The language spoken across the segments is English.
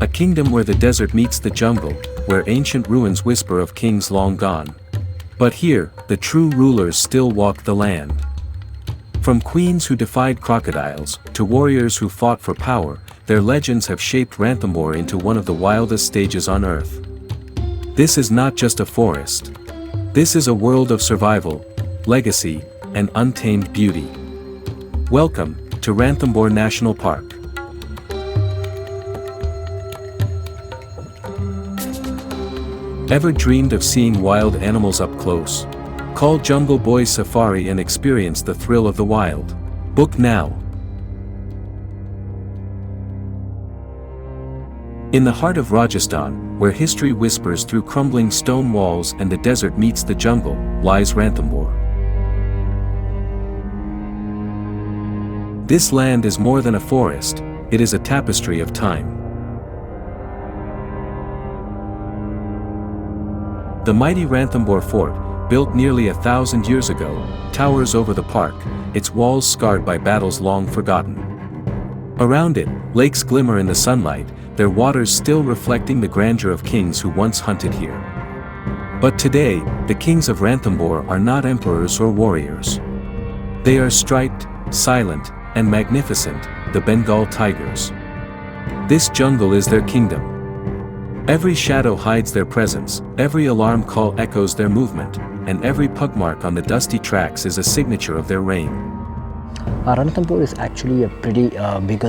A kingdom where the desert meets the jungle, where ancient ruins whisper of kings long gone. But here, the true rulers still walk the land. From queens who defied crocodiles, to warriors who fought for power, their legends have shaped Ranthambore into one of the wildest stages on earth. This is not just a forest. This is a world of survival, legacy, and untamed beauty. Welcome to Ranthambore National Park. Ever dreamed of seeing wild animals up close? Call Jungle Boy Safari and experience the thrill of the wild. Book now. In the heart of Rajasthan, where history whispers through crumbling stone walls and the desert meets the jungle, lies Ranthambore. This land is more than a forest, it is a tapestry of time. The mighty Ranthambore Fort, built nearly 1,000 years ago, towers over the park, its walls scarred by battles long forgotten. Around it, lakes glimmer in the sunlight, their waters still reflecting the grandeur of kings who once hunted here. But today, the kings of Ranthambore are not emperors or warriors. They are striped, silent, and magnificent, the Bengal tigers. This jungle is their kingdom. Every shadow hides their presence, every alarm call echoes their movement, and every pug mark on the dusty tracks is a signature of their reign. Ranthambore is actually a pretty big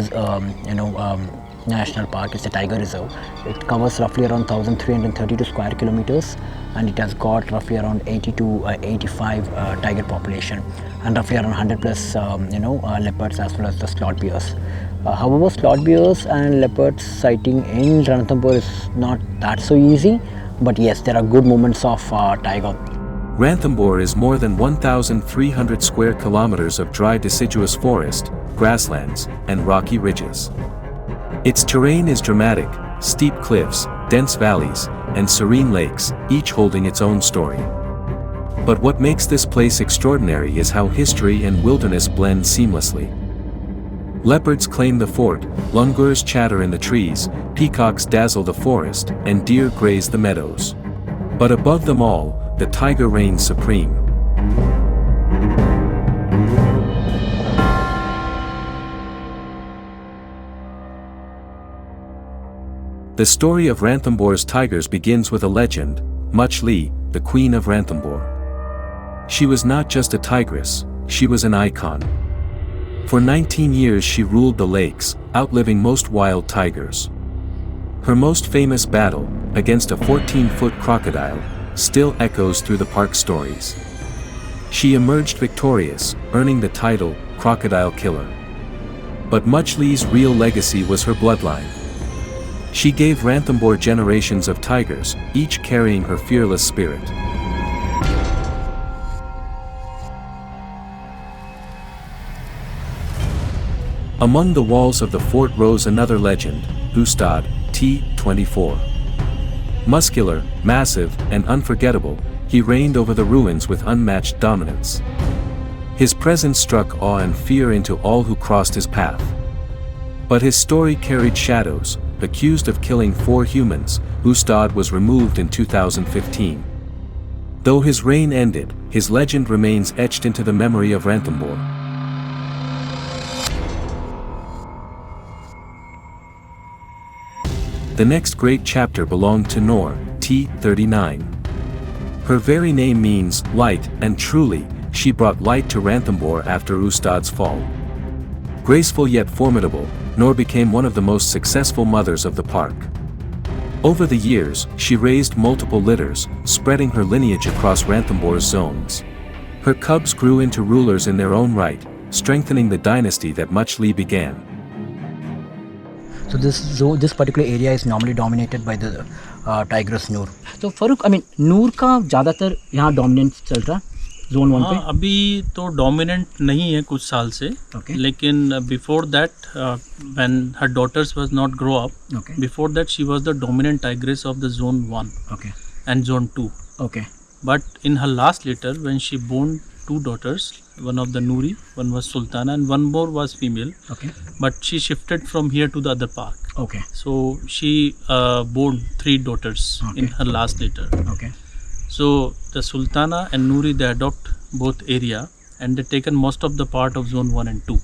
national park. It's a tiger reserve. It covers roughly around 1,332 square kilometers, and it has got roughly around 80 to 85 tiger population, and roughly around 100 plus leopards as well as the sloth bears. However, sloth bears and leopards sighting in Ranthambore is not that so easy, but yes, there are good moments of tiger. Ranthambore is more than 1,300 square kilometers of dry deciduous forest, grasslands, and rocky ridges. Its terrain is dramatic, steep cliffs, dense valleys, and serene lakes, each holding its own story. But what makes this place extraordinary is how history and wilderness blend seamlessly. Leopards claim the fort, langurs chatter in the trees, peacocks dazzle the forest, and deer graze the meadows. But above them all, the tiger reigns supreme. The story of Ranthambore's tigers begins with a legend, Muchli, the queen of Ranthambore. She was not just a tigress, she was an icon. For 19 years she ruled the lakes, outliving most wild tigers. Her most famous battle, against a 14-foot crocodile, still echoes through the park stories. She emerged victorious, earning the title, Crocodile Killer. But Muchli's real legacy was her bloodline. She gave Ranthambore generations of tigers, each carrying her fearless spirit. Among the walls of the fort rose another legend, Ustad, T-24. Muscular, massive, and unforgettable, he reigned over the ruins with unmatched dominance. His presence struck awe and fear into all who crossed his path. But his story carried shadows. Accused of killing 4 humans, Ustad was removed in 2015. Though his reign ended, his legend remains etched into the memory of Ranthambore. The next great chapter belonged to Noor, T-39. Her very name means light, and truly, she brought light to Ranthambore after Ustad's fall. Graceful yet formidable, Noor became one of the most successful mothers of the park. Over the years, she raised multiple litters, spreading her lineage across Ranthambore's zones. Her cubs grew into rulers in their own right, strengthening the dynasty that Muchli began. So this particular area is normally dominated by the tigress Noor. So Farooq, I mean Noor का ज़्यादातर यहाँ dominant चल रहा zone 1 पे? अभी तो dominant नहीं है कुछ साल से, लेकिन before that when her daughters was not grow up, before that she was the dominant tigress of the zone 1 and zone 2. But in her last litter when she born two daughters. One of the Noori, one was Sultana, and one more was female. Okay. But she shifted from here to the other park. Okay. So she bore three daughters in her last litter. Okay. So the Sultana and Noori, they adopt both area, and they taken most of the part of zone 1 and 2.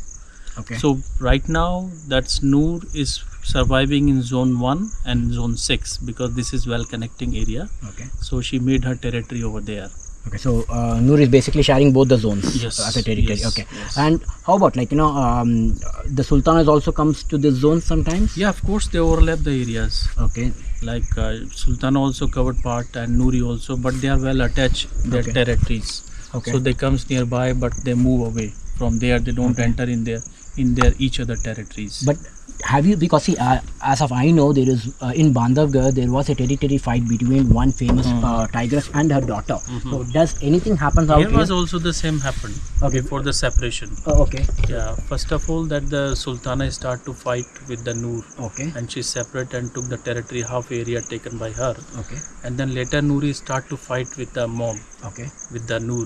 Okay. So right now that's Noor is surviving in zone 1 and zone 6 because this is well connecting area. Okay. So she made her territory over there. Okay, so Noor is basically sharing both the zones Yes, as a territory. yes, Okay, yes. and how about the Sultanas also comes to this zone sometimes? Yeah, of course they overlap the areas. Okay. Like Sultana also covered part and Noori also, but they are well attached their territories. Okay. So they comes nearby, but they move away from there. They don't enter in their each other territories. But have you, because see, as of I know, there is in Bandhavgarh there was a territory fight between one famous tigress and her daughter. So does anything happen out Here here? was also the same happened before the separation. Okay. Yeah, first of all that the Sultana start to fight with the Noor. Okay. And she separate and took the territory, half area taken by her. Okay. And then later Noori start to fight with the mom, Okay. with the Noor.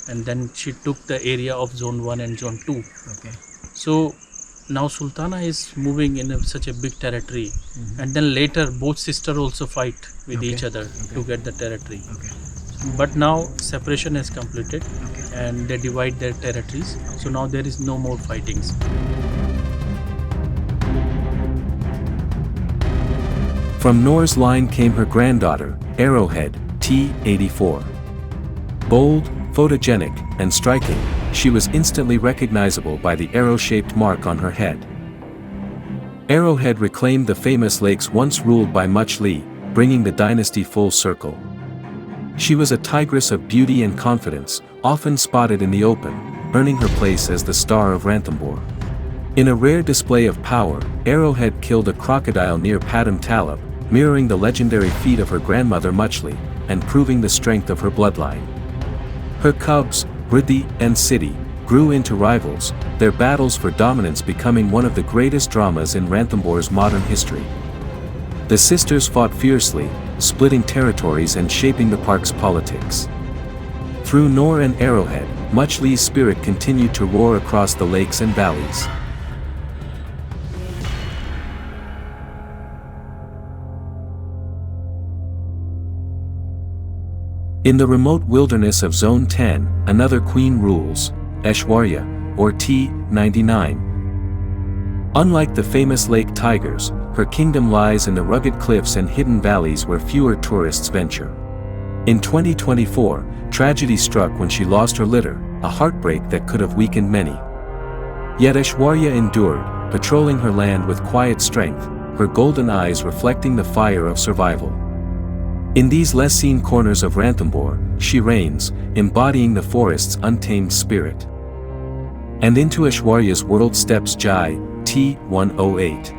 And then she took the area of zone 1 and zone 2. Okay. So now Sultana is moving in such a big territory, and then later both sisters also fight with each other to get the territory. Okay. But now separation is completed and they divide their territories. So now there is no more fightings. From Noor's line came her granddaughter, Arrowhead, T84. Bold, photogenic, and striking, she was instantly recognizable by the arrow-shaped mark on her head. Arrowhead reclaimed the famous lakes once ruled by Much Lee, bringing the dynasty full circle. She was a tigress of beauty and confidence, often spotted in the open, earning her place as the star of Ranthambore. In a rare display of power, Arrowhead killed a crocodile near Padam Talab, mirroring the legendary feat of her grandmother Much Lee, and proving the strength of her bloodline. Her cubs, Riddhi and Siddhi, grew into rivals, their battles for dominance becoming one of the greatest dramas in Ranthambore's modern history. The sisters fought fiercely, splitting territories and shaping the park's politics. Through Noor and Arrowhead, Much Lee's spirit continued to roar across the lakes and valleys. In the remote wilderness of Zone 10, another queen rules, Aishwarya, or T99. Unlike the famous lake tigers, her kingdom lies in the rugged cliffs and hidden valleys where fewer tourists venture. In 2024, tragedy struck when she lost her litter, a heartbreak that could have weakened many. Yet Aishwarya endured, patrolling her land with quiet strength, her golden eyes reflecting the fire of survival. In these less-seen corners of Ranthambore, she reigns, embodying the forest's untamed spirit. And into Aishwarya's world steps Jai, T108.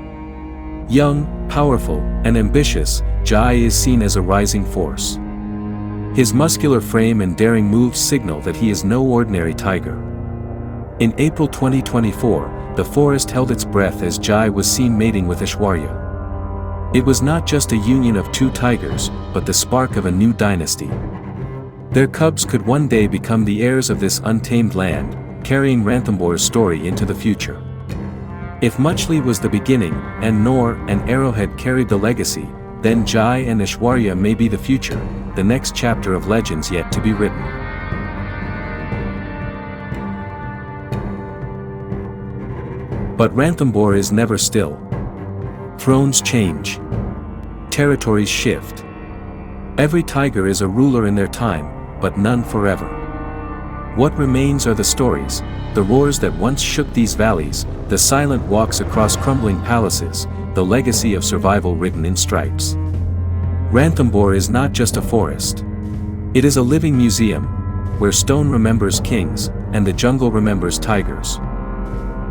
Young, powerful, and ambitious, Jai is seen as a rising force. His muscular frame and daring moves signal that he is no ordinary tiger. In April 2024, the forest held its breath as Jai was seen mating with Aishwarya. It was not just a union of two tigers, but the spark of a new dynasty. Their cubs could one day become the heirs of this untamed land, carrying Ranthambore's story into the future. If Much Lee was the beginning, and Noor and Arrowhead carried the legacy, then Jai and Aishwarya may be the future, the next chapter of legends yet to be written. But Ranthambore is never still. Thrones change. Territories shift. Every tiger is a ruler in their time, but none forever. What remains are the stories, the roars that once shook these valleys, the silent walks across crumbling palaces, the legacy of survival written in stripes. Ranthambore is not just a forest. It is a living museum, where stone remembers kings, and the jungle remembers tigers.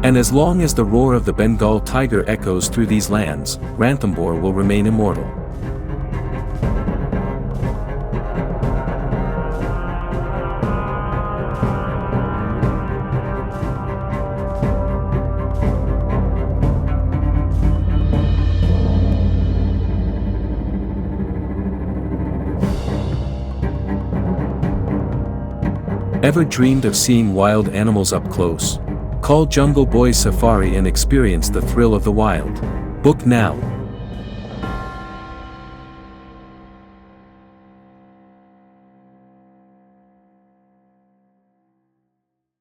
And as long as the roar of the Bengal tiger echoes through these lands, Ranthambore will remain immortal. Ever dreamed of seeing wild animals up close? Call Jungle Boys Safari and experience the thrill of the wild. Book now.